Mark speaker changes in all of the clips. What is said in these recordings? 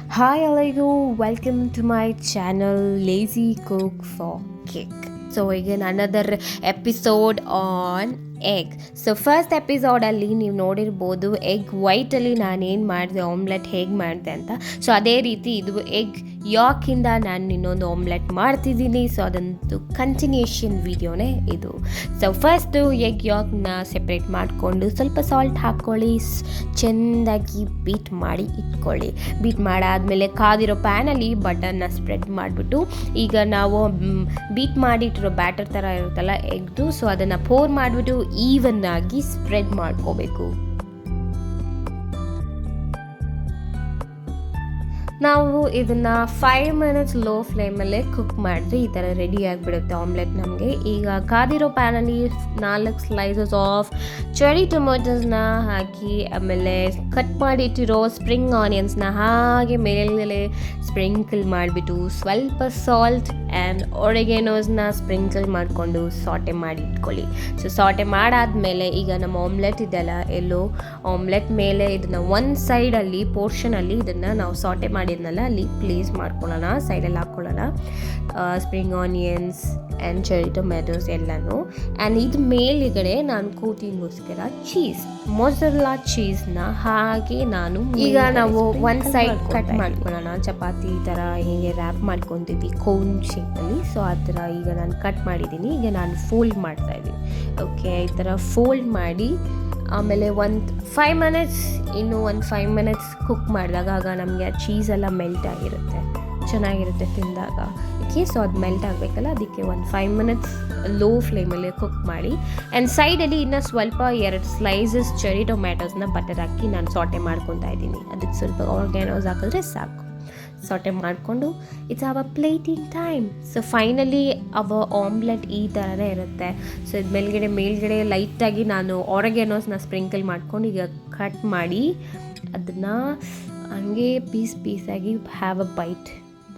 Speaker 1: Hi, Alaigo. Welcome to my channel, Lazy Cook for Cake. So again, another episode on egg. So first ಎಪಿಸೋಡಲ್ಲಿ ನೀವು ನೋಡಿರ್ಬೋದು egg ವೈಟಲ್ಲಿ ನಾನೇನು ಮಾಡಿದೆ, omelette ಹೇಗೆ ಮಾಡಿದೆ ಅಂತ. ಸೊ ಅದೇ ರೀತಿ ಇದು ಎಗ್ ಯಾಕಿಂದ ನಾನು ಇನ್ನೊಂದು ಆಮ್ಲೆಟ್ ಮಾಡ್ತಿದ್ದೀನಿ. ಸೊ ಅದಂತೂ ಕಂಟಿನ್ಯೂಷನ್ ವಿಡಿಯೋನೇ ಇದು. ಸೊ ಫಸ್ಟು ಎಗ್ ಯಾಕ್ನ ಸೆಪ್ರೇಟ್ ಮಾಡಿಕೊಂಡು ಸ್ವಲ್ಪ ಸಾಲ್ಟ್ ಹಾಕ್ಕೊಳ್ಳಿ, ಚೆಂದಾಗಿ ಬೀಟ್ ಮಾಡಿ ಇಟ್ಕೊಳ್ಳಿ. ಬೀಟ್ ಮಾಡಾದಮೇಲೆ ಕಾದಿರೋ ಪ್ಯಾನಲ್ಲಿ ಬಟನ್ನ ಸ್ಪ್ರೆಡ್ ಮಾಡಿಬಿಟ್ಟು ಈಗ ನಾವು ಬೀಟ್ ಮಾಡಿಟ್ಟಿರೋ ಬ್ಯಾಟರ್ ಥರ ಇರುತ್ತಲ್ಲ ಎಗ್ದು, ಸೊ ಅದನ್ನು ಪೋರ್ ಮಾಡಿಬಿಟ್ಟು ಈವನ್ ಆಗಿ ಸ್ಪ್ರೆಡ್ ಮಾಡ್ಕೋಬೇಕು. ನಾವು ಇದನ್ನು 5 ಮಿನಿಟ್ಸ್ ಲೋ ಫ್ಲೇಮಲ್ಲೇ ಕುಕ್ ಮಾಡಿದ್ರೆ ಈ ಥರ ರೆಡಿ ಆಗಿಬಿಡುತ್ತೆ ಆಮ್ಲೆಟ್ ನಮಗೆ. ಈಗ ಕಾದಿರೋ ಪ್ಯಾನಲ್ಲಿ 4 ಸ್ಲೈಸಸ್ ಆಫ್ ಚೆರಿ ಟೊಮೊಟೊಸ್ನ ಹಾಕಿ, ಆಮೇಲೆ ಕಟ್ ಮಾಡಿಟ್ಟಿರೋ ಸ್ಪ್ರಿಂಗ್ ಆನಿಯನ್ಸ್ನ ಹಾಗೆ ಮೇಲೆ ಸ್ಪ್ರಿಂಕಲ್ ಮಾಡಿಬಿಟ್ಟು ಸ್ವಲ್ಪ ಸಾಲ್ಟ್ ಆ್ಯಂಡ್ ಒರೆಗೆನೋಸ್ನ ಸ್ಪ್ರಿಂಕಲ್ ಮಾಡಿಕೊಂಡು ಸಾಟೆ ಮಾಡಿ ಇಟ್ಕೊಳ್ಳಿ. ಸೊ ಸಾಟೆ ಮಾಡಾದಮೇಲೆ ಈಗ ನಮ್ಮ ಆಮ್ಲೆಟ್ ಇದೆಲ್ಲ ಎಲ್ಲೋ ಆಮ್ಲೆಟ್ ಮೇಲೆ ಇದನ್ನು ಒಂದು ಸೈಡಲ್ಲಿ ಪೋರ್ಷನಲ್ಲಿ ಇದನ್ನು ನಾವು ಸಾಟೆ ಮಾಡಿದ್ನಲ್ಲ ಅಲ್ಲಿ ಪ್ಲೇಸ್ ಮಾಡ್ಕೊಳ್ಳೋಣ, ಸೈಡಲ್ಲಿ ಹಾಕ್ಕೊಳ್ಳೋಣ spring onions and cherry tomatoes ಎಲ್ಲನೂ. ಆ್ಯಂಡ್ ಇದು ಮೇಲುಗಡೆ ನಾನು ಕೋಟಿಂಗ್ಗೋಸ್ಕರ ಚೀಸ್, ಮೊಜರೆಲ್ಲಾ ಚೀಸ್ನ ಹಾಗೆ ನಾನು ಈಗ ನಾವು ಒಂದು ಸೈಡ್ ಕಟ್ ಮಾಡ್ಕೊಳ್ಳೋಣ, ಚಪಾತಿ ಥರ ಹೀಗೆ ರ್ಯಾಪ್ ಮಾಡ್ಕೊತೀವಿ ಕೋನ್ ಶೇಪಲ್ಲಿ. ಸೊ ಆ ಥರ ಈಗ ನಾನು ಕಟ್ ಮಾಡಿದ್ದೀನಿ. ಈಗ ನಾನು ಫೋಲ್ಡ್ ಮಾಡ್ತಾಯಿದ್ದೀನಿ. ಓಕೆ, ಈ ಥರ ಫೋಲ್ಡ್ ಮಾಡಿ ಆಮೇಲೆ ಒಂದು 5 ಮಿನಿಟ್ಸ್ ಕುಕ್ ಮಾಡಿದಾಗ ಆಗ ನಮಗೆ ಆ ಚೀಸೆಲ್ಲ ಮೆಲ್ಟ್ ಆಗಿರುತ್ತೆ, ಚೆನ್ನಾಗಿರುತ್ತೆ ತಿಂದಾಗ. ಸೊ ಅದು ಮೆಲ್ಟ್ ಆಗಬೇಕಲ್ಲ, ಅದಕ್ಕೆ ಒಂದು 5 ಮಿನಿಟ್ಸ್ ಲೋ ಫ್ಲೇಮಲ್ಲಿ ಕುಕ್ ಮಾಡಿ. ಆ್ಯಂಡ್ ಸೈಡಲ್ಲಿ ಇನ್ನೂ ಸ್ವಲ್ಪ 2 ಸ್ಲೈಸಸ್ ಚೆರಿ ಟೊಮ್ಯಾಟೋಸ್ನ ಬಟರ್ ಹಾಕಿ ನಾನು ಸಾಟೆ ಮಾಡ್ಕೊತಾ ಇದ್ದೀನಿ. ಅದಕ್ಕೆ ಸ್ವಲ್ಪ ಆರ್ಗ್ಯಾನೋಸ್ ಹಾಕಿದ್ರೆ ಸಾಕು. ಸಾಟೆ ಮಾಡಿಕೊಂಡು it's our plating time. So finally our omelette ಈ ಥರನೇ ಇರುತ್ತೆ. ಸೊ ಇದು ಮೇಲ್ಗಡೆ ಲೈಟಾಗಿ ನಾನು ಆರ್ಗ್ಯಾನೋಸ್ನ ಸ್ಪ್ರಿಂಕಲ್ ಮಾಡ್ಕೊಂಡು ಈಗ ಕಟ್ ಮಾಡಿ ಅದನ್ನು ಹಂಗೆ ಪೀಸಾಗಿ ಹ್ಯಾವ್ ಅ ಬೈಟ್.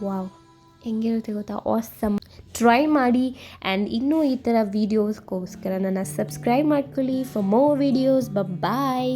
Speaker 1: ವಾವ್, ಹೆಂಗಿರುತ್ತೆ ಗೊತ್ತಾ, ಆಸಮ್. ಟ್ರೈ ಮಾಡಿ. ಆ್ಯಂಡ್ ಇನ್ನೂ ಈ ಥರ ವೀಡಿಯೋಸ್ಗೋಸ್ಕರ ನನ್ನ ಸಬ್ಸ್ಕ್ರೈಬ್ ಮಾಡ್ಕೊಳ್ಳಿ ಫಾರ್ ಮೋರ್ ವೀಡಿಯೋಸ್. ಬಾಯ್.